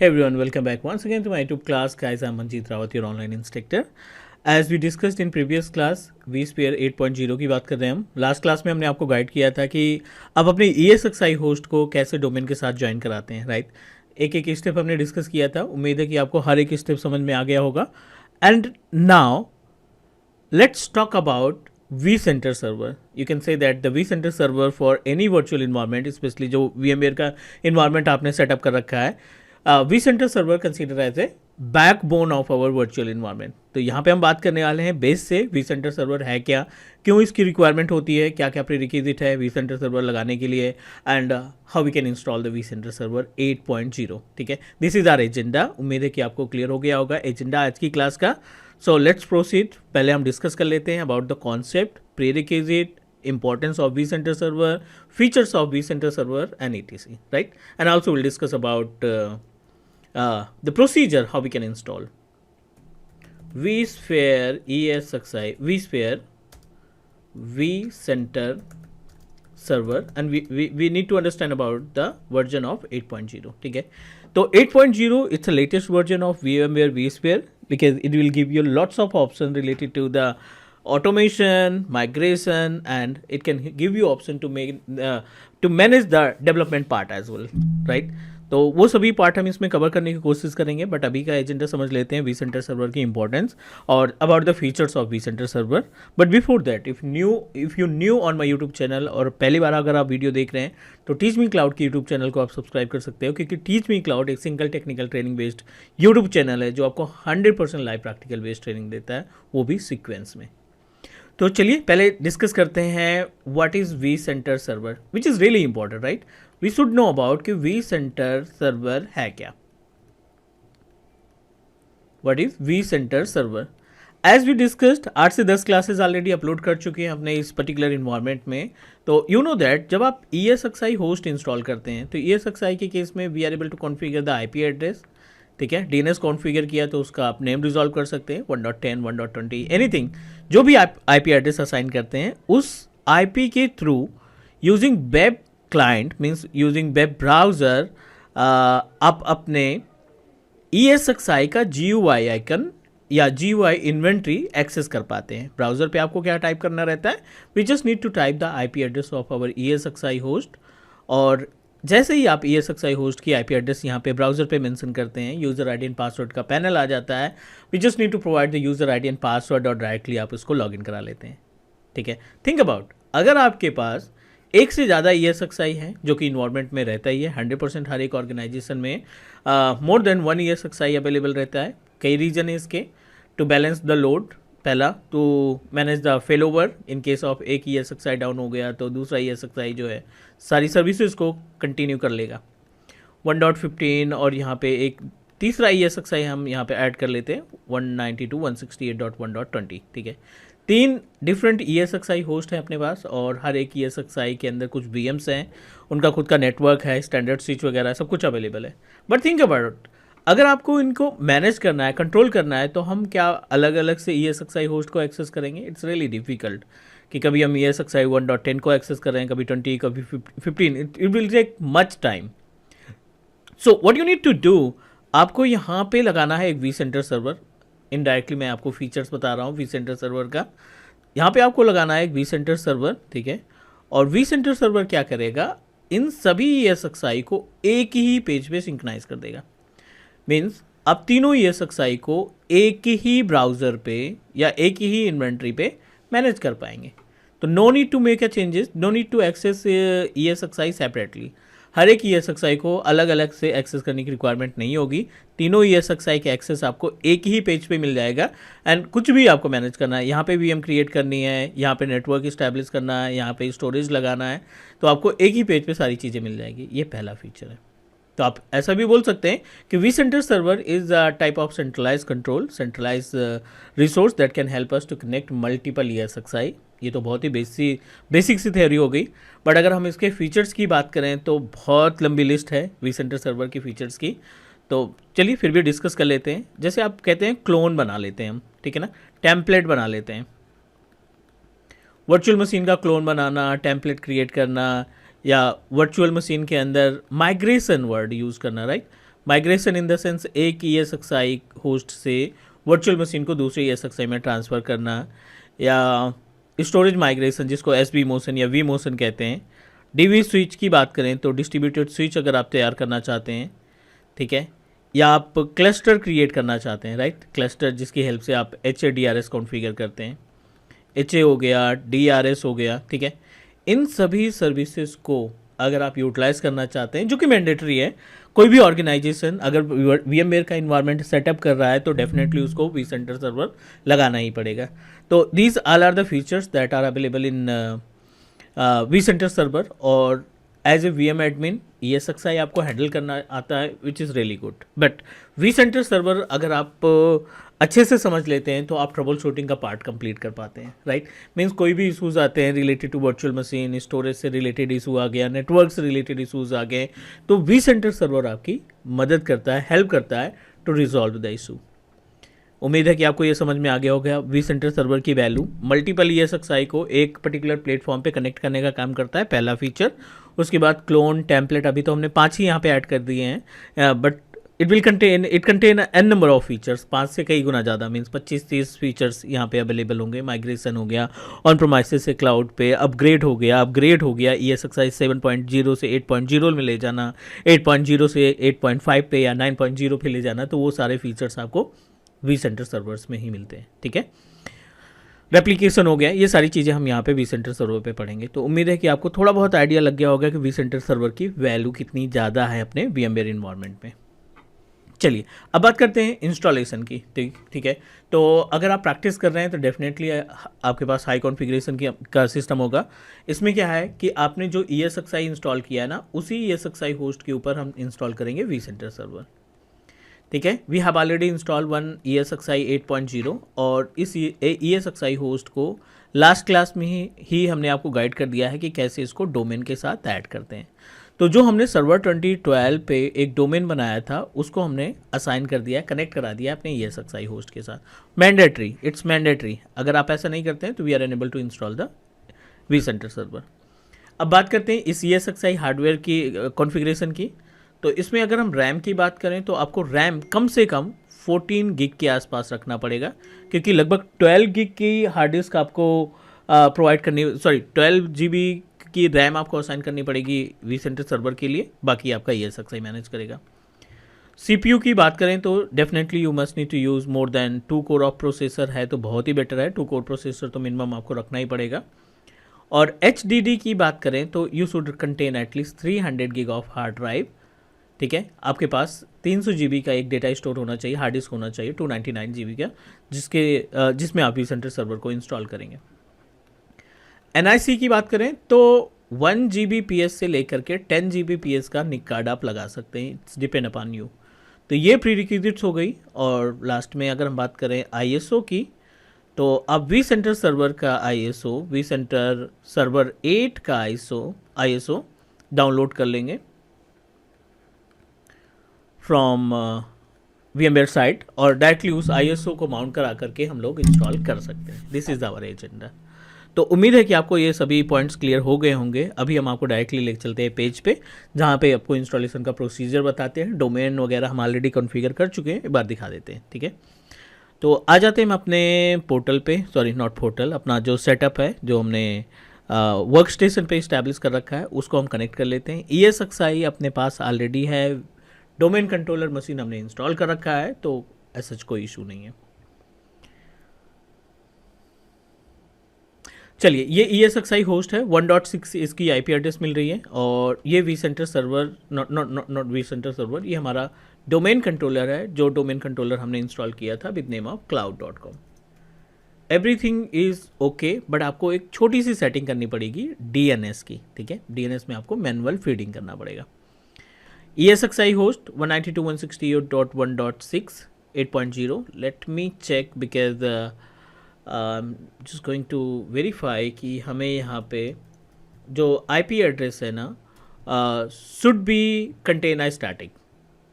Hey everyone, welcome back once again to my YouTube class. Guys, I'm Manjeet Rawat, your online instructor. As we discussed in previous class, vSphere 8.0 की बात कर रहे हैं हम. Last class में हमने आपको गाइड किया था कि आप अपने ESXi होस्ट को कैसे डोमेन के साथ ज्वाइन कराते हैं, राइट. एक एक स्टेप हमने डिस्कस किया था. उम्मीद है कि आपको हर एक स्टेप समझ में आ गया होगा. And now let's talk about vCenter server. You can say that the vCenter server for any virtual environment, especially जो VMware का environment आपने सेटअप कर रखा है, vCenter server consider as a backbone of our virtual environment. तो यहाँ पे हम बात करने वाले हैं बेस से vCenter server है क्या, क्यों इसकी रिक्वायरमेंट होती है, क्या क्या प्रीरिक्विजिट है vCenter server लगाने के लिए, and how we can install the vCenter server 8.0. ठीक है, दिस इज आवर एजेंडा. उम्मीद है कि आपको क्लियर हो गया होगा एजेंडा आज की क्लास का. So let's proceed. पहले हम डिस्कस कर लेते हैं about the concept, prerequisite, importance of vCenter server, features of vCenter server and etc, right. And also we'll discuss about the procedure how we can install vSphere ESXi vSphere vCenter server, and we need to understand about the version of 8.0. ठीक है, तो 8.0 it's the latest version of VMware vSphere because it will give you lots of options related to the automation, migration, and it can give you option to make to manage the development part as well, right. तो वो सभी part हम इसमें cover करने की कोशिश करेंगे, but अभी का एजेंडा समझ लेते हैं vCenter सर्वर की इंपॉर्टेंस और about the features of vCenter server. But before that, if you new on my YouTube channel और पहली बार अगर आप वीडियो देख रहे हैं तो टीच मी क्लाउड की यूट्यूब चैनल को आप सब्सक्राइब कर सकते हो, क्योंकि टीच मी क्लाउड एक single technical training based YouTube channel है जो आपको 100% लाइव प्रैक्टिकल बेस्ड ट्रेनिंग देता है, वो भी सीक्वेंस में. तो चलिए पहले डिस्कस करते हैं what is vCenter server, which is really important, right. We should know about कि vCenter सर्वर है क्या. What is vCenter server? As we discussed 8 से 10 क्लासेस ऑलरेडी अपलोड कर चुके हैं अपने इस पर्टिकुलर इन्वायरमेंट में. तो यू नो दैट जब आप ESXi होस्ट इंस्टॉल करते हैं तो ESXi के केस में we are able to configure the IP address. ठीक है, DNS कॉन्फ़िगर किया तो उसका आप नेम रिजॉल्व कर सकते हैं 1.10 1.20 एनीथिंग, जो भी आप IP एड्रेस असाइन करते हैं उस IP के through using web client means using web browser आप अपने ESXi का GUI आइकन या GUI इन्वेंट्री एक्सेस कर पाते हैं. ब्राउज़र पे आपको क्या टाइप करना रहता है, we just need to type the IP address of our ESXi host, और जैसे ही आप ESXi होस्ट की IP एड्रेस यहाँ पे ब्राउज़र पे मेंशन करते हैं, यूज़र आईडी एंड पासवर्ड का पैनल आ जाता है. We just need to provide the user ID and password और डायरेक्टली आप इसको लॉगिन करा लेते हैं. ठीक है, थिंक अबाउट अगर आपके पास एक से ज़्यादा ESXi है, जो कि इन्वायरमेंट में रहता ही है 100% हर एक ऑर्गेनाइजेशन में मोर देन 1 ESXi अवेलेबल रहता है. कई रीजन है इसके. टू बैलेंस द लोड, पहला to manage the fail over in case of एक ESXi डाउन हो गया तो दूसरा ESXi जो है सारी सर्विसेज को कंटिन्यू कर लेगा 1.15, और यहाँ पे एक तीसरा ESXi हम यहाँ पे ऐड कर लेते हैं 192.168.1.20. ठीक है, 3 डिफरेंट ESXi होस्ट हैं अपने पास, और हर एक ESXi के अंदर कुछ VMs हैं, उनका खुद का नेटवर्क है, स्टैंडर्ड स्विच वगैरह सब कुछ अवेलेबल है. बट थिंक अबाउट अगर आपको इनको मैनेज करना है, कंट्रोल करना है, तो हम क्या अलग अलग से ESXi होस्ट को एक्सेस करेंगे? इट्स रियली डिफिकल्ट कि कभी हम ESXi 1.10 को एक्सेस कर रहे हैं, कभी 20, कभी 15. It will take much time. So what you need to do, आपको यहाँ पे लगाना है एक vCenter सर्वर. इनडायरेक्टली मैं आपको फीचर्स बता रहा हूँ vCenter सर्वर का. यहाँ पे आपको लगाना है एक vCenter सर्वर. ठीक है, और vCenter सर्वर क्या करेगा, इन सभी ESXi को एक ही पेज पे सिंक्रोनाइज कर देगा. मीन्स आप तीनों ESXi को एक ही ब्राउज़र पे या एक ही इन्वेंट्री पे मैनेज कर पाएंगे. तो no need to make a changes, no need to access ESXi separately. हर एक ESXi को अलग अलग से एक्सेस करने की रिक्वायरमेंट नहीं होगी. तीनों ESXi के एक्सेस आपको एक ही पेज पे मिल जाएगा. एंड कुछ भी आपको मैनेज करना है, यहाँ पे VM क्रिएट करनी है, यहाँ पे नेटवर्क इस्टेब्लिश करना है, यहाँ पे स्टोरेज लगाना है, तो आपको एक ही पेज पे सारी चीज़ें मिल जाएगी. ये पहला फीचर है. तो आप ऐसा भी बोल सकते हैं कि vCenter server is a type of centralize control, centralize resource that can help us to connect multiple ESXi. ये तो बहुत ही बेसिक सी थ्योरी हो गई, बट अगर हम इसके फीचर्स की बात करें तो बहुत लंबी लिस्ट है vCenter सर्वर की फीचर्स की. तो चलिए फिर भी डिस्कस कर लेते हैं. जैसे आप कहते हैं क्लोन बना लेते हैं हम, ठीक है ना, टेम्पलेट बना लेते हैं. वर्चुअल मशीन का क्लोन बनाना, टेम्पलेट क्रिएट करना, या वर्चुअल मशीन के अंदर माइग्रेशन वर्ड यूज़ करना, right. Migration in the sense एक ESXi होस्ट से वर्चुअल मशीन को दूसरे ESXi में ट्रांसफ़र करना, या स्टोरेज माइग्रेशन जिसको SB मोशन या V मोशन कहते हैं। DV स्विच की बात करें तो डिस्ट्रीब्यूटेड स्विच अगर आप तैयार करना चाहते हैं, ठीक है, या आप क्लस्टर क्रिएट करना चाहते हैं, राइट, क्लस्टर जिसकी हेल्प से आप HADRS कॉन्फ़िगर करते हैं, HA हो गया, DRS हो गया, ठीक है। इन सभी सर्विसेज को अगर आप यूटिलाइज़ करना चाहते हैं, जो कि मैंडेटरी है, कोई भी ऑर्गेनाइजेशन अगर VMware का इन्वायरमेंट सेटअप कर रहा है तो डेफिनेटली उसको vCenter सर्वर लगाना ही पड़ेगा। तो these all are the features that are available in vCenter server, और as a VM admin ESXi आपको हैंडल करना आता है, which is really good. But vCenter server अगर आप अच्छे से समझ लेते हैं तो आप ट्रबल शूटिंग का पार्ट कंप्लीट कर पाते हैं, राइट। मीन्स कोई भी इशूज़ आते हैं related to virtual machine, storage से रिलेटेड इशू आ गया, नेटवर्क से रिलेटेड इशूज़ आ गए, तो vCenter सर्वर आपकी मदद करता है, हेल्प करता है टू रिजॉल्व द इशू। उम्मीद है कि आपको ये समझ में आ गया होगा vCenter सर्वर की वैल्यू मल्टीपल ESXi को एक पर्टिकुलर प्लेटफॉर्म पे कनेक्ट करने का काम करता है, पहला फीचर। उसके बाद क्लोन, टेम्पलेट, अभी तो हमने 5 ही यहाँ पे ऐड कर दिए हैं, but it contain an number of features, 5 से कई गुना ज़्यादा, मीन्स 25-30 फीचर्स यहाँ पे अवेलेबल होंगे। माइग्रेशन हो गया, ऑन प्रोमाइसेस से क्लाउड पे अपग्रेड हो गया ESXi 7.0 से 8.0 में ले जाना, 8.0 से 8.5 पे या 9.0 पे ले जाना, तो वो सारे फीचर्स आपको vCenter सर्वर्स में ही मिलते हैं, ठीक है। रेप्लिकेशन हो गया, ये सारी चीज़ें हम यहाँ पे vCenter सर्वर पे पढ़ेंगे। तो उम्मीद है कि आपको थोड़ा बहुत आइडिया लग गया होगा कि vCenter सर्वर की वैल्यू कितनी ज़्यादा है अपने VMware इन्वायरमेंट में। चलिए अब बात करते हैं इंस्टॉलेशन की, ठीक है। तो अगर आप प्रैक्टिस कर रहे हैं तो डेफिनेटली आपके पास हाई कॉन्फ़िगरेशन का सिस्टम होगा। इसमें क्या है कि आपने जो ESXi इंस्टॉल किया है ना, उसी ESXi होस्ट के ऊपर हम इंस्टॉल करेंगे vCenter सर्वर, ठीक है। We have already install one ESXi 8.0, और इस ESXi होस्ट को लास्ट क्लास में ही हमने आपको गाइड कर दिया है कि कैसे इसको डोमेन के साथ ऐड करते हैं। तो जो हमने सर्वर 2012 पे एक डोमेन बनाया था उसको हमने असाइन कर दिया है, कनेक्ट करा दिया अपने ESXi होस्ट के साथ। मैंडेटरी, इट्स मैंडेटरी, अगर आप ऐसा नहीं करते हैं तो we are unable to install the vCenter server. अब बात करते हैं इस ESXi हार्डवेयर की कॉन्फ़िगरेशन की। तो इसमें अगर हम रैम की बात करें तो आपको रैम कम से कम 14 गिग के आसपास रखना पड़ेगा, क्योंकि लगभग 12 गिग की हार्ड डिस्क आपको प्रोवाइड करनी, 12 GB की रैम आपको असाइन करनी पड़ेगी vCenter सर्वर के लिए, बाकी आपका ESXi मैनेज करेगा। CPU की बात करें तो definitely you must need to use more than 2 core of processor है तो बहुत ही बेटर है, 2 कोर प्रोसेसर तो मिनिमम आपको रखना ही पड़ेगा। और HDD की बात करें तो you should contain at least 300 gig of hard drive, ठीक है। आपके पास 300 GB का एक डेटा स्टोर होना चाहिए, हार्ड डिस्क होना चाहिए 299 GB का, जिसमें आप vCenter सर्वर को इंस्टॉल करेंगे। NIC की बात करें तो 1 Gbps से लेकर के 10 Gbps का निक कार्ड आप लगा सकते हैं, इट्स डिपेंड अपॉन यू। तो ये प्री रिक्विजिट्स हो गई। और लास्ट में अगर हम बात करें ISO की, तो आप vCenter सर्वर का ISO, vCenter सर्वर 8 का ISO डाउनलोड कर लेंगे फ्रॉम VMware साइट, और डायरेक्टली उस ISO को माउंट करा करके हम लोग इंस्टॉल कर सकते हैं। This is our agenda. तो उम्मीद है कि आपको ये सभी पॉइंट्स क्लियर हो गए होंगे। अभी हम आपको डायरेक्टली लेके चलते हैं पेज पे, जहाँ पे आपको इंस्टॉलेशन का प्रोसीजर बताते हैं। डोमेन वगैरह हम ऑलरेडी कॉन्फ़िगर कर चुके हैं, एक बार दिखा देते हैं, ठीक है। तो आ जाते हैं हम अपने पोर्टल पे, नॉट पोर्टल, अपना जो सेटअप है जो हमने वर्क स्टेशन पे इस्टेब्लिश कर रखा है उसको हम कनेक्ट कर लेते हैं। ESXi अपने पास ऑलरेडी है, डोमेन कंट्रोलर मशीन हमने इंस्टॉल कर रखा है, तो ऐसा कोई इशू नहीं है। चलिए, ये ESXi होस्ट है, 1.6 इसकी IP एड्रेस मिल रही है, और ये vCenter server, not vCenter server, ये हमारा डोमेन कंट्रोलर है, जो डोमेन कंट्रोलर हमने इंस्टॉल किया था with name of cloud.com। Everything is okay, but आपको एक छोटी सी सेटिंग करनी पड़ेगी DNS की, ठीक है। DNS में आपको मैनुअल फीडिंग करना पड़ेगा। ESXi host 192.168.1.6 8.0. Let me check because just going to verify कि हमें यहाँ पे जो IP एड्रेस है ना should be contain a static.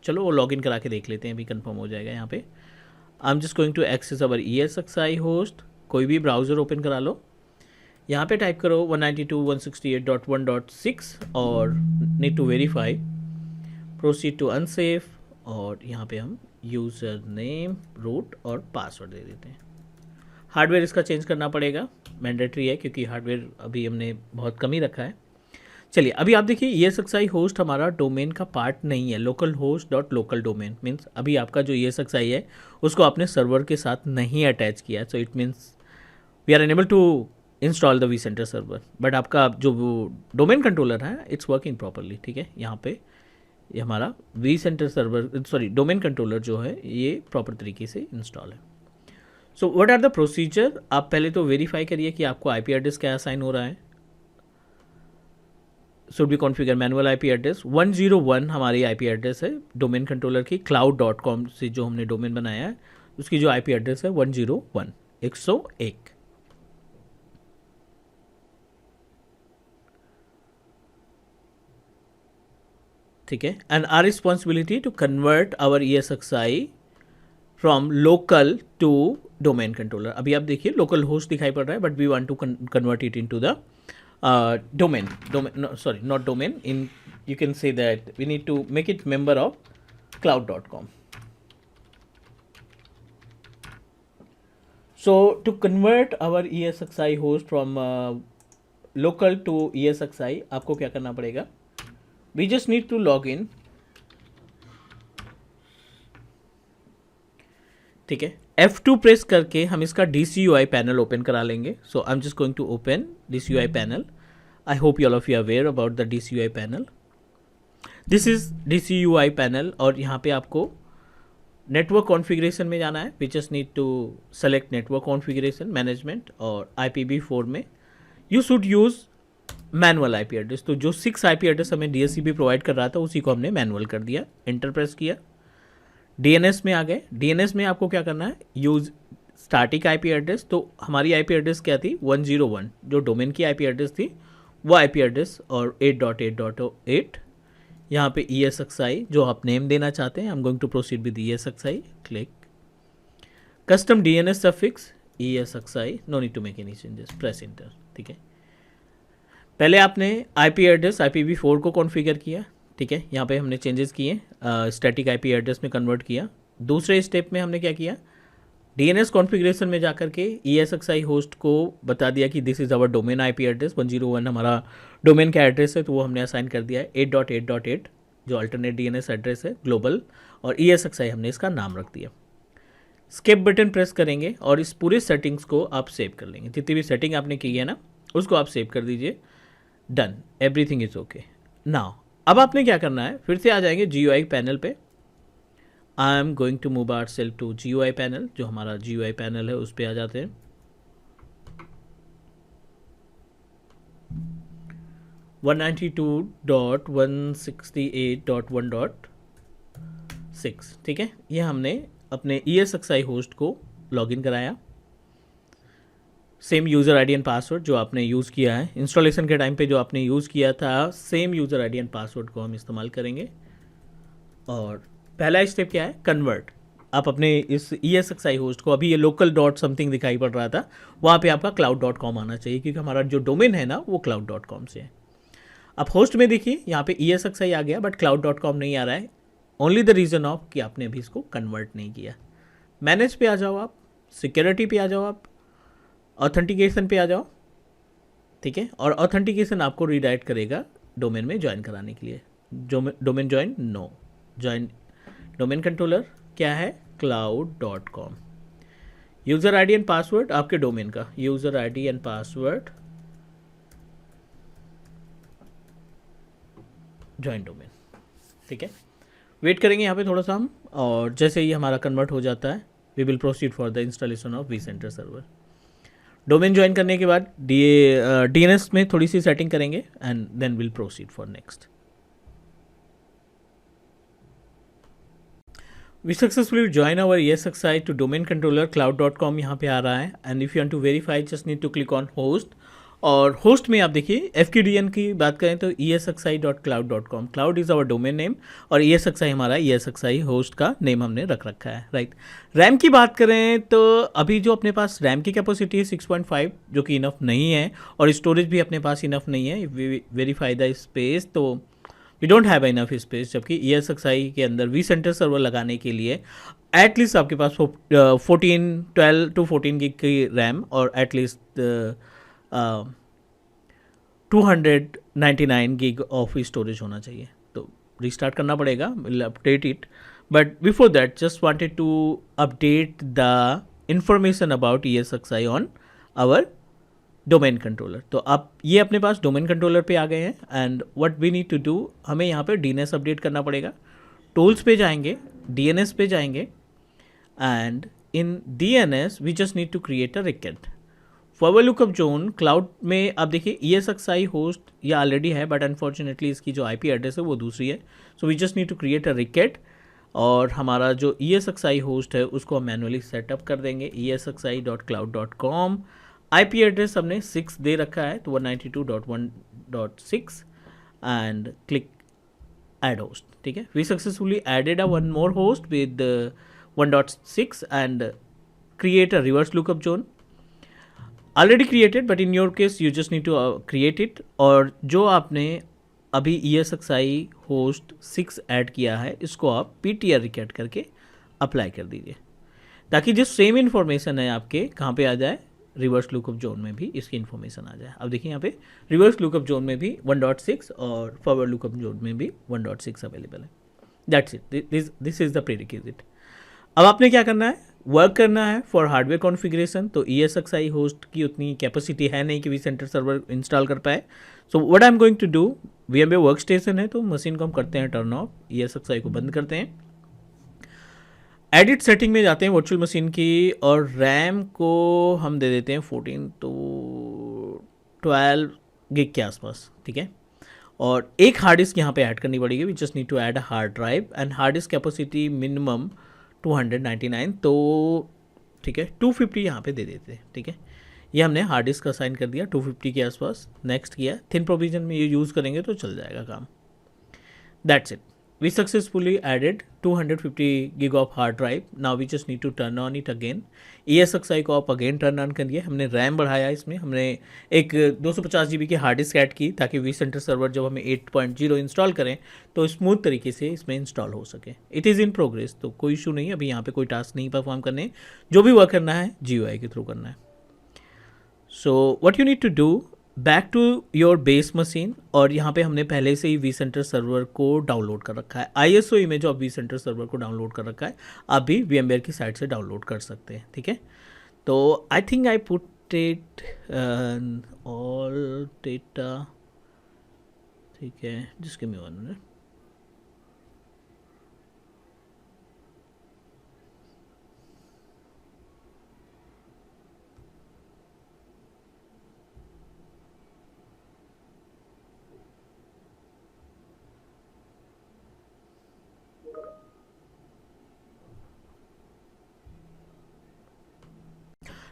चलो वो लॉगिन करा के देख लेते हैं, अभी कंफर्म हो जाएगा। यहाँ पे I am just going to access our ESXi host. कोई भी ब्राउज़र ओपन करा लो, यहाँ पे टाइप करो 192.168.1.6 और need to verify, proceed to unsafe, और यहाँ पे हम यूज़र नेम, रूट और पासवर्ड दे देते हैं। हार्डवेयर इसका चेंज करना पड़ेगा, मैंडेटरी है, क्योंकि हार्डवेयर अभी हमने बहुत कम ही रखा है। चलिए अभी आप देखिए ESXi होस्ट हमारा डोमेन का पार्ट नहीं है। Local host dot local domain means अभी आपका जो ESXi है उसको आपने सर्वर के साथ नहीं अटैच किया, so it means we are unable to install the vCenter server, but आपका जो डोमेन कंट्रोलर है इट्स वर्किंग प्रॉपरली। ठीक है, यहाँ पे ये हमारा vCenter server sorry domain controller जो है ये प्रॉपर तरीके से इंस्टॉल है। So what are the procedure, आप पहले तो वेरीफाई करिए कि आपको IP एड्रेस क्या असाइन हो रहा है। Should be configure manual IP address 101 हमारी IP एड्रेस है डोमेन कंट्रोलर की। cloud.com से जो हमने डोमेन बनाया है उसकी जो IP एड्रेस है 101 101। ठीक है, and are responsibility to convert our ESXi from local to domain controller. अभी आप देखिए लोकल होस्ट दिखाई पड़ रहा है, but we want to convert it into the domain no, sorry not domain, in you can say that we need to make it member of cloud.com. So to convert our ESXi host from local to ESXi आपको क्या करना पड़ेगा, we just need to log in। ठीक है, F2 press करके हम इसका DCUI panel open करा लेंगे। So I am just going to open DCUI panel. I hope you all of you aware about the DCUI panel. This is DCUI panel और यहाँ पे आपको नेटवर्क कॉन्फ़िगरेशन में जाना है। We just need to select network configuration management और IPv4 में you should use manual IP address. तो जो 6 IP एड्रेस हमें DHCP प्रोवाइड कर रहा था उसी को हमने मैनुअल कर दिया। एंटर प्रेस किया, DNS में आ गए। DNS में आपको क्या करना है, यूज स्टैटिक IP एड्रेस। तो हमारी IP एड्रेस क्या थी 101, जो डोमेन की IP एड्रेस थी वो IP एड्रेस और 8.8.8। यहाँ पे ESXi जो आप नेम देना चाहते हैं, I am going to proceed with ESXi। Click custom DNS suffix ESXi, no need to make any changes, press enter. ठीक है, पहले आपने IP एड्रेस IPv4 को कॉन्फ़िगर किया। ठीक है, यहाँ पे हमने चेंजेस किए, स्टैटिक IP एड्रेस में कन्वर्ट किया। दूसरे स्टेप में हमने क्या किया, DNS कॉन्फ़िगरेशन में जाकर के ESXi होस्ट को बता दिया कि this is our domain IP address 101 हमारा डोमेन का एड्रेस है, तो वो हमने असाइन कर दिया है 8.8.8 जो अल्टरनेट DNS एड्रेस है ग्लोबल, और ESXi हमने इसका नाम रख दिया। स्केप बटन प्रेस करेंगे और इस पूरे सेटिंग्स को आप सेव कर लेंगे। जितनी भी सेटिंग आपने की है ना उसको आप सेव कर दीजिए। Done, everything is okay. Now अब आपने क्या करना है, फिर से आ जाएंगे GUI पैनल पे। I am going to move our self to GUI panel, जो हमारा GUI पैनल है उस पर आ जाते हैं। 192.168.1.6। ठीक है, ये हमने अपने ESXi होस्ट को लॉगिन कराया। Same user ID and password जो आपने यूज़ किया है इंस्टॉलेशन के टाइम पे, जो आपने यूज़ किया था same user ID and password को हम इस्तेमाल करेंगे। और पहला स्टेप क्या है, कन्वर्ट। आप अपने इस ESXi होस्ट को, अभी ये लोकल डॉट समथिंग दिखाई पड़ रहा था, वहाँ पे आपका cloud.com आना चाहिए, क्योंकि हमारा जो डोमेन है ना वो cloud.com से है। अब होस्ट में देखिए यहाँ पे ESXi आ गया, बट cloud.com नहीं आ रहा है। ओनली द रीज़न ऑफ कि आपने अभी इसको कन्वर्ट नहीं किया। मैनेज पे आ जाओ आप, सिक्योरिटी पे आ जाओ आप, ऑथेंटिकेशन पे आ जाओ। ठीक है, और ऑथेंटिकेशन आपको रीडायरेक्ट करेगा डोमेन में ज्वाइन कराने के लिए। Domain join, no join domain controller क्या है, cloud.com। User ID and password आपके डोमेन का, user ID and password join domain. ठीक है, वेट करेंगे यहाँ पे थोड़ा सा हम, और जैसे ही हमारा कन्वर्ट हो जाता है we will proceed for the installation of vCenter server. Domain join करने के बाद DNS में थोड़ी सी सेटिंग करेंगे and then will proceed for next. We successfully join our ESXi to domain controller cloud.com यहाँ पे आ रहा है, and if you want to verify just need to click on host. और होस्ट में आप देखिए FQDN की बात करें तो ESXi.cloud.com, cloud is our domain name और ESXi हमारा ESXi होस्ट का नेम हमने रख रखा है, राइट। रैम की बात करें तो अभी जो अपने पास रैम की कैपेसिटी है 6.5, जो कि इनफ नहीं है, और स्टोरेज भी अपने पास इनफ नहीं है। वेरीफाई द स्पेस, तो we don't have enough space, जबकि ESXi के अंदर वी सेंटर सर्वर लगाने के लिए एटलीस्ट आपके पास 12 to 14 गिग की रैम और एटलीस्ट 299 गिग ऑफ स्टोरेज होना चाहिए. तो रिस्टार्ट करना पड़ेगा, will update it. But before that just wanted to update the information about ESXi on our domain controller. तो आप ये अपने पास डोमेन कंट्रोलर पे आ गए हैं. And what we need to do, हमें यहाँ पे DNS अपडेट करना पड़ेगा. टूल्स पे जाएंगे, DNS पे जाएंगे, and in DNS we just need to create a record. Forward lookup zone cloud में आप देखिए ESXi होस्ट ये ऑलरेडी है, बट अनफॉर्चुनेटली इसकी जो IP एड्रेस है वो दूसरी है. So we just need to create a record, और हमारा जो ESXi होस्ट है उसको हम मैनुअली सेटअप कर देंगे. ESXi.cloud.com IP एड्रेस हमने 6 दे रखा है, तो 192.1.6 एंड क्लिक ऐड होस्ट. ठीक है, we successfully added a one more host with 1.6 and create a reverse lookup zone. Already created, but in your case you just need to create it. और जो आपने अभी ESXi होस्ट 6 ऐड किया है इसको आप PTR रिकेट करके अप्लाई कर दीजिए, ताकि जो सेम इन्फॉर्मेशन है आपके कहाँ पे आ जाए, रिवर्स लुकअप जोन में भी इसकी इन्फॉर्मेशन आ जाए. अब देखिए यहाँ पे रिवर्स लुकअप जोन में भी 1.6 और फॉरवर्ड लुकअप जोन में भी 1.6 अवेलेबल है. That's it, this is the prerequisite. अब आपने क्या करना है, वर्क करना है फॉर हार्डवेयर कॉन्फ़िगरेशन. तो ESXi होस्ट की उतनी कैपेसिटी है नहीं कि वी सेंटर सर्वर इंस्टॉल कर पाए. So what I am going to do, VMware work station है तो मशीन को हम करते हैं टर्न ऑफ, ESXi को बंद करते हैं. एडिट सेटिंग में जाते हैं वर्चुअल मशीन की, और रैम को हम दे देते हैं 14 to 12 गिग के आसपास. ठीक है, और एक हार्ड डिस्क यहाँ पे ऐड करनी पड़ेगी. We just need to add a hard drive, and hard disk capacity minimum 299. तो ठीक है, 250 यहाँ पे दे देते हैं. ठीक है, ये हमने हार्ड डिस्क असाइन कर दिया 250 के आसपास. नेक्स्ट किया, थिन प्रोविजन में ये यूज़ करेंगे तो चल जाएगा काम. That's it, we successfully added 250 gig of hard drive. Now we just need to turn on it again. ESXi को आप अगेन टर्न ऑन करिए. हमने रैम बढ़ाया, इसमें हमने एक 250 GB की हार्ड डिस्क ऐड की, ताकि वी सेंटर सर्वर जब हमें 8.0 इंस्टॉल करें तो स्मूथ तरीके से इसमें इंस्टॉल हो सके. इट इज़ इन प्रोग्रेस, तो कोई इशू नहीं है. अभी यहाँ पे कोई टास्क नहीं परफॉर्म करने, जो भी वर्क करना है GUI के थ्रू करना है. So what you need to do, back to your base machine, और यहाँ पे हमने पहले से ही वी सेंटर सर्वर को डाउनलोड कर रखा है. ISO image of vCenter server को डाउनलोड कर रखा है. आप भी VMware की साइट से डाउनलोड कर सकते हैं. ठीक है, तो I think I put it all data. ठीक है, जिसके में 1 minute.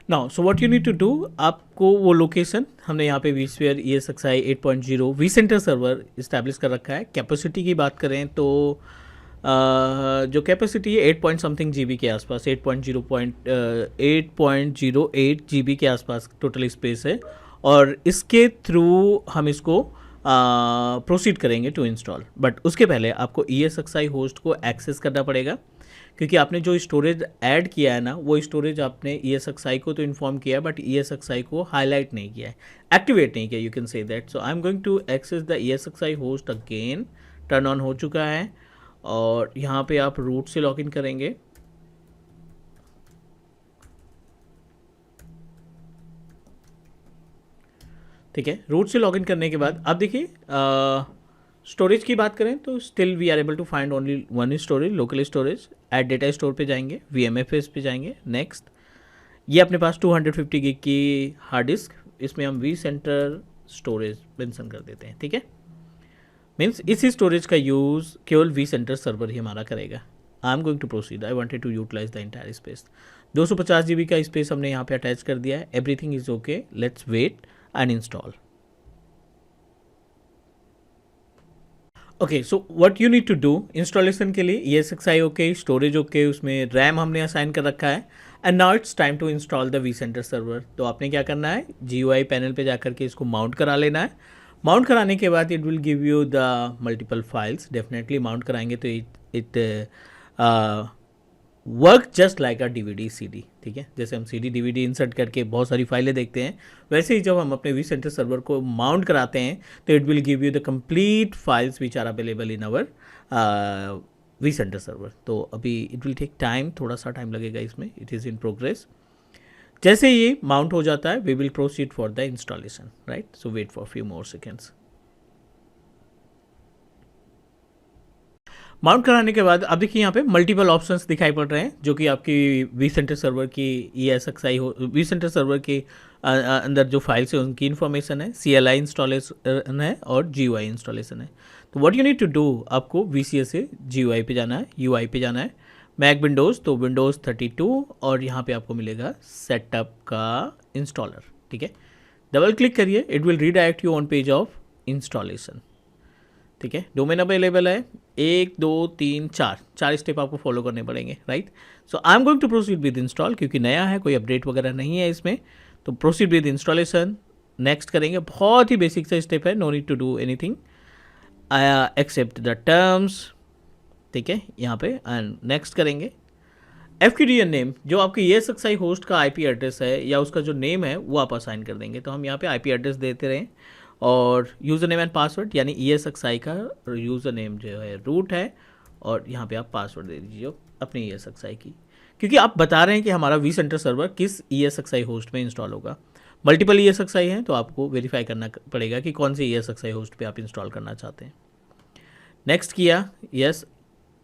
Now so what you need to do, आपको वो लोकेशन हमने यहाँ पे vSphere ESXi 8.0 vCenter server establish कर रखा है. कैपेसिटी की बात करें तो जो कैपेसिटी है 8 पॉइंट समथिंग GB के आसपास, 8.08 GB के आसपास टोटल स्पेस है. और इसके थ्रू हम इसको प्रोसीड करेंगे टू इंस्टॉल. बट उसके पहले आपको ESXi होस्ट को एक्सेस करना पड़ेगा, क्योंकि आपने जो स्टोरेज ऐड किया है ना, वो स्टोरेज आपने ESXi को तो इन्फॉर्म किया है, बट ESXi को हाईलाइट नहीं किया है, एक्टिवेट नहीं किया, you can say that. So I am going to access the ESXi host again. Turn on हो चुका है, और यहाँ पे आप रूट से लॉगिन करेंगे. ठीक है, रूट से लॉगिन करने के बाद आप देखिए स्टोरेज की बात करें तो still we are able to find only one storage, local storage. Add data store पे जाएंगे, VMFS पे जाएंगे. नेक्स्ट, ये अपने पास 250 गिग की हार्ड डिस्क, इसमें हम वी सेंटर स्टोरेज मेंशन कर देते हैं. ठीक है, मीन्स इसी स्टोरेज का यूज़ केवल वी सेंटर सर्वर ही हमारा करेगा. I am going to proceed, I wanted to utilize the entire space. 250 GB का स्पेस हमने यहाँ पे अटैच कर दिया है. Everything is okay, let's wait and install. Okay, so what you need to do installation के लिए, ESXi ओके, स्टोरेज ओके, उसमें रैम हमने असाइन कर रखा है. And now it's time to install the vCenter server. तो आपने क्या करना है, GUI पैनल पे जाकर के इसको माउंट करा लेना है. माउंट कराने के बाद it will give you the multiple files. Definitely mount कराएंगे तो it work just like a DVD CD, ठीक है। जैसे हम सीडी डीवीडी इंसर्ट करके बहुत सारी फाइलें देखते हैं, वैसे ही जब हम अपने वी सेंटर सर्वर को माउंट कराते हैं तो it will give you the complete files which are available in our vCenter server. तो अभी इट विल टेक टाइम, थोड़ा सा टाइम लगेगा इसमें, इट इज़ इन प्रोग्रेस। जैसे ये माउंट हो जाता है we will proceed for the installation, right. So wait for few more seconds. Mount कराने के बाद अब देखिए यहाँ पे मल्टीपल ऑप्शंस दिखाई पड़ रहे हैं, जो कि आपकी वी सेंटर सर्वर की ESXi हो, वी सेंटर सर्वर के अंदर जो फाइल्स है उनकी इन्फॉर्मेशन है, CLI इंस्टॉलेशन है और GUI इंस्टॉलेशन है। तो what you need to do, आपको VCS से GUI पे जाना है, UI पे जाना है। मैक विंडोज़ तो विंडोज़ 32 और यहाँ पे आपको मिलेगा सेटअप का इंस्टॉलर, ठीक है। डबल क्लिक करिए, it will redirect you on page of installation, ठीक है। डोमेन अवेलेबल है 1 2 3 4 स्टेप आपको फॉलो करने पड़ेंगे, right. So I am going to proceed with install, क्योंकि नया है, कोई अपडेट वगैरह नहीं है इसमें। तो प्रोसीड विद इंस्टॉलेशन, नेक्स्ट करेंगे। बहुत ही बेसिक सा स्टेप है, no need to do anything, accept the terms, ठीक है, यहाँ पे एंड नेक्स्ट करेंगे। FQDN नेम, जो आपके ESXi होस्ट का IP एड्रेस है या उसका जो नेम है वो आप असाइन कर देंगे। तो हम यहाँ पे IP एड्रेस देते रहें और यूज़र नेम एंड पासवर्ड, यानी ESXi का यूज़र नेम जो है रूट है और यहाँ पे आप पासवर्ड दे दीजिए अपनी ESXi की, क्योंकि आप बता रहे हैं कि हमारा वी सेंटर सर्वर किस ESXi होस्ट में इंस्टॉल होगा। मल्टीपल ESXi हैं तो आपको वेरीफाई करना पड़ेगा कि कौन से ESXi होस्ट पे आप इंस्टॉल करना चाहते हैं। नेक्स्ट किया, yes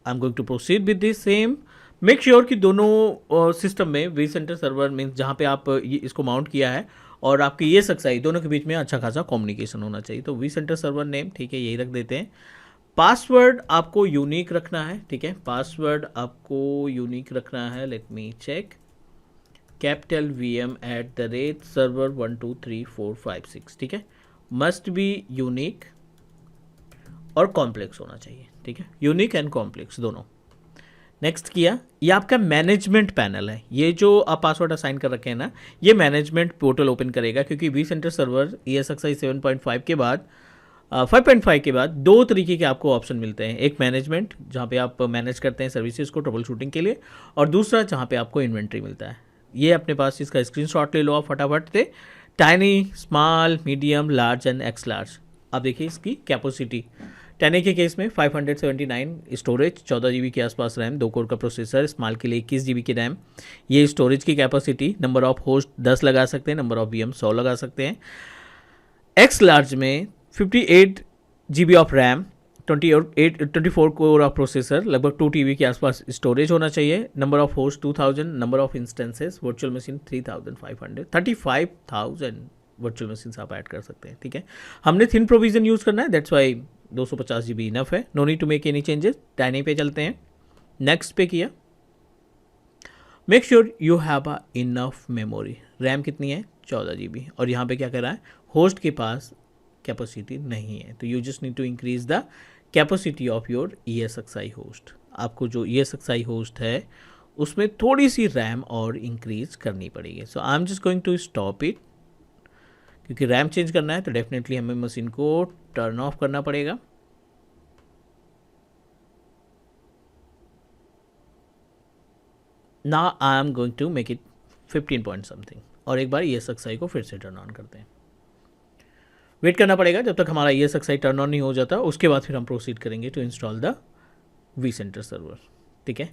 I am going to proceed with this same. Make sure कि दोनों सिस्टम में वी सेंटर सर्वर मीन्स जहाँ पे आप इसको माउंट किया है और आपकी ESXi दोनों के बीच में अच्छा खासा कम्युनिकेशन होना चाहिए। तो वी सेंटर सर्वर नेम, ठीक है, यही रख देते हैं। पासवर्ड आपको यूनिक रखना है, ठीक है, पासवर्ड आपको यूनिक रखना है। Let me check, capital VM@server 1 2 3 4 5 6, ठीक है। मस्ट बी यूनिक और कॉम्प्लेक्स होना चाहिए, ठीक है, यूनिक एंड कॉम्प्लेक्स दोनों। नेक्स्ट किया, ये आपका मैनेजमेंट पैनल है, ये जो आप पासवर्ड असाइन कर रखे हैं ना, ये मैनेजमेंट पोर्टल ओपन करेगा, क्योंकि वी सेंटर सर्वर ESXi 7.5 के बाद 5.5 के बाद दो तरीके के आपको ऑप्शन मिलते हैं। एक मैनेजमेंट, जहाँ पे आप मैनेज करते हैं सर्विसेज को ट्रबल शूटिंग के लिए, और दूसरा जहाँ पे आपको इन्वेंट्री मिलता है। ये अपने पास इसका स्क्रीनशॉट ले लो आप फटाफट से। Tiny, small, medium, large and x large. अब देखिए इसकी कैपेसिटी, 10A के केस में 579 स्टोरेज, 14 GB के आसपास रैम, 2 कोर का प्रोसेसर, स्मॉल के लिए 21 GB की रैम, ये स्टोरेज की कैपेसिटी। नंबर ऑफ होस्ट 10 लगा सकते हैं, नंबर ऑफ VM 100 लगा सकते हैं। एक्स लार्ज में 58 GB of RAM, 24 core of processor, लगभग 2 TB के आसपास स्टोरेज होना चाहिए। Number of host 2000, number of instances, virtual machine 3500, 35,000 virtual machine आप ऐड कर सकते हैं, ठीक है। हमने थिन प्रोविजन यूज़ करना है, दैट्स वाई 250 GB इनफ है, no need to make any changes. Tiny पे चलते हैं, नेक्स्ट पे किया। Make sure you have a enough memory, RAM कितनी है 14 GB, और यहाँ पे क्या कर रहा है, होस्ट के पास कैपेसिटी नहीं है, तो you just need to increase the capacity of your ESXi host. आपको जो ESXi होस्ट है उसमें थोड़ी सी रैम और इंक्रीज करनी पड़ेगी। So I am just going to stop it, क्योंकि रैम चेंज करना है तो डेफिनेटली हमें मशीन को टर्न ऑफ करना पड़ेगा। Now I am going to make it 15 point something, और एक बार ESXi को फिर से टर्न ऑन करते हैं। वेट करना पड़ेगा जब तक हमारा ESXi टर्न ऑन नहीं हो जाता, उसके बाद फिर हम प्रोसीड करेंगे to install the vCenter server, ठीक है।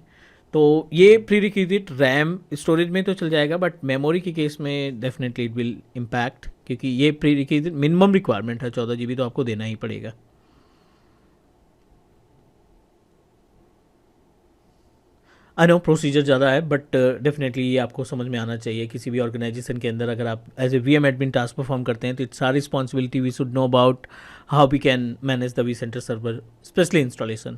तो ये प्री रिक्विजिट रैम स्टोरेज में तो चल जाएगा, बट मेमोरी के केस में डेफिनेटली इट विल इम्पैक्ट, क्योंकि ये प्री रिक्विजिट मिनिमम रिक्वायरमेंट है, 14 GB तो आपको देना ही पड़ेगा। आई नो प्रोसीजर ज़्यादा है, बट डेफिनेटली ये आपको समझ में आना चाहिए। किसी भी ऑर्गेनाइजेशन के अंदर अगर आप as a VM admin task perform करते हैं तो it's our responsibility, we should know about how we can manage the vCenter server, specially installation.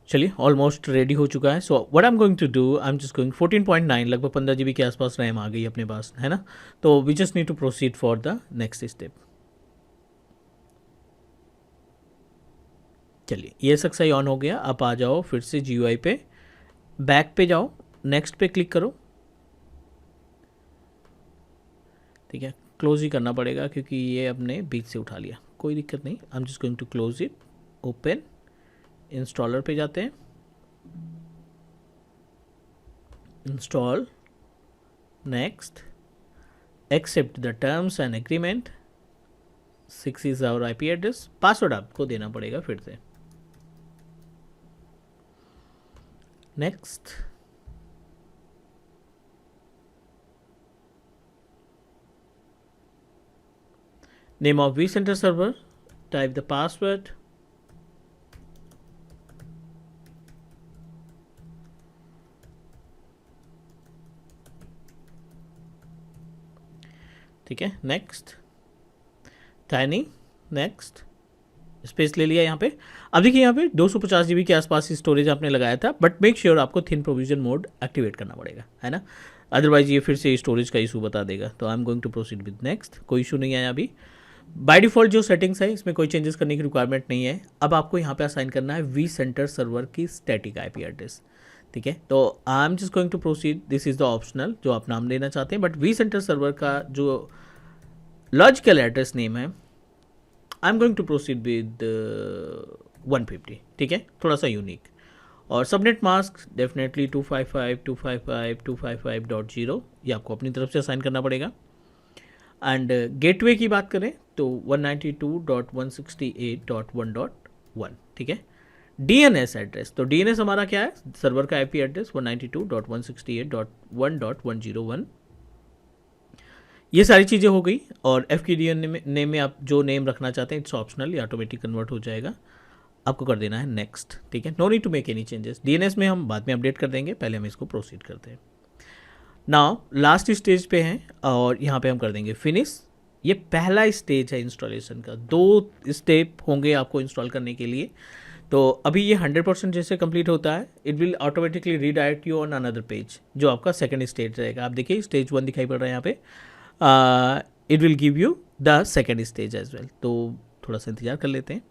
चलिए ऑलमोस्ट रेडी हो चुका है। So what I am going to do, I am just going 14.9, लगभग 15 GB के आसपास RAM आ गई अपने पास, है ना। तो we just need to proceed for the next step. चलिए ESXi ऑन हो गया, आप आ जाओ फिर से GUI पे बैक पे जाओ, नेक्स्ट पे क्लिक करो, ठीक है। क्लोज ही करना पड़ेगा क्योंकि ये अपने बीच से उठा लिया, कोई दिक्कत नहीं। I am just going to close it. Open, installer पे जाते हैं, install, next, accept the terms and agreement. 6 is our IP address. Password आपको देना पड़ेगा फिर से। Next, name of vCenter server, type the password, ठीक है। नेक्स्ट, टाइनी, नेक्स्ट, स्पेस ले लिया यहाँ पे। अब देखिए यहाँ पे 250 GB के आसपास ही स्टोरेज आपने लगाया था, बट मेक श्योर आपको थिन प्रोविजन मोड एक्टिवेट करना पड़ेगा, है ना, अदरवाइज ये फिर से स्टोरेज का इशू बता देगा। तो I am going to proceed with next. कोई इशू नहीं आया अभी। बाय डिफॉल्ट जो सेटिंग्स है इसमें कोई चेंजेस करने की रिक्वायरमेंट नहीं है। अब आपको यहाँ पे असाइन करना है vCenter सर्वर की स्टैटिक IP एड्रेस, ठीक है। तो I am just going to proceed, this is the optional जो आप नाम देना चाहते हैं, बट vCenter सर्वर का जो लॉजिकल एड्रेस नेम है I am going to proceed with 150, ठीक है, थोड़ा सा यूनिक। और सबनेट मास्क डेफिनेटली 255.255.255.0 ये आपको अपनी तरफ से असाइन करना पड़ेगा। एंड गेटवे की बात करें तो 192.168.1.1, ठीक है। DNS एड्रेस, तो DNS हमारा क्या है, सर्वर का IP एड्रेस 192.168.1.101। ये सारी चीज़ें हो गई। और FQDN नेम में आप जो नेम रखना चाहते हैं इट्स ऑप्शनल, ये ऑटोमेटिक कन्वर्ट हो जाएगा, आपको कर देना है नेक्स्ट, ठीक है। No need to make any changes. DNS में हम बाद में अपडेट कर देंगे, पहले हम इसको प्रोसीड करते हैं। नाउ लास्ट स्टेज पे हैं और यहाँ पे हम कर देंगे फिनिश। ये पहला स्टेज है इंस्टॉलेशन का, 2 स्टेप होंगे आपको इंस्टॉल करने के लिए। तो अभी ये 100% जैसे कंप्लीट होता है it will automatically redirect you on another page, जो आपका सेकंड स्टेज रहेगा। आप देखिए स्टेज 1 दिखाई पड़ रहा है यहाँ पे, it will give you the second stage as well. तो थोड़ा सा इंतजार कर लेते हैं।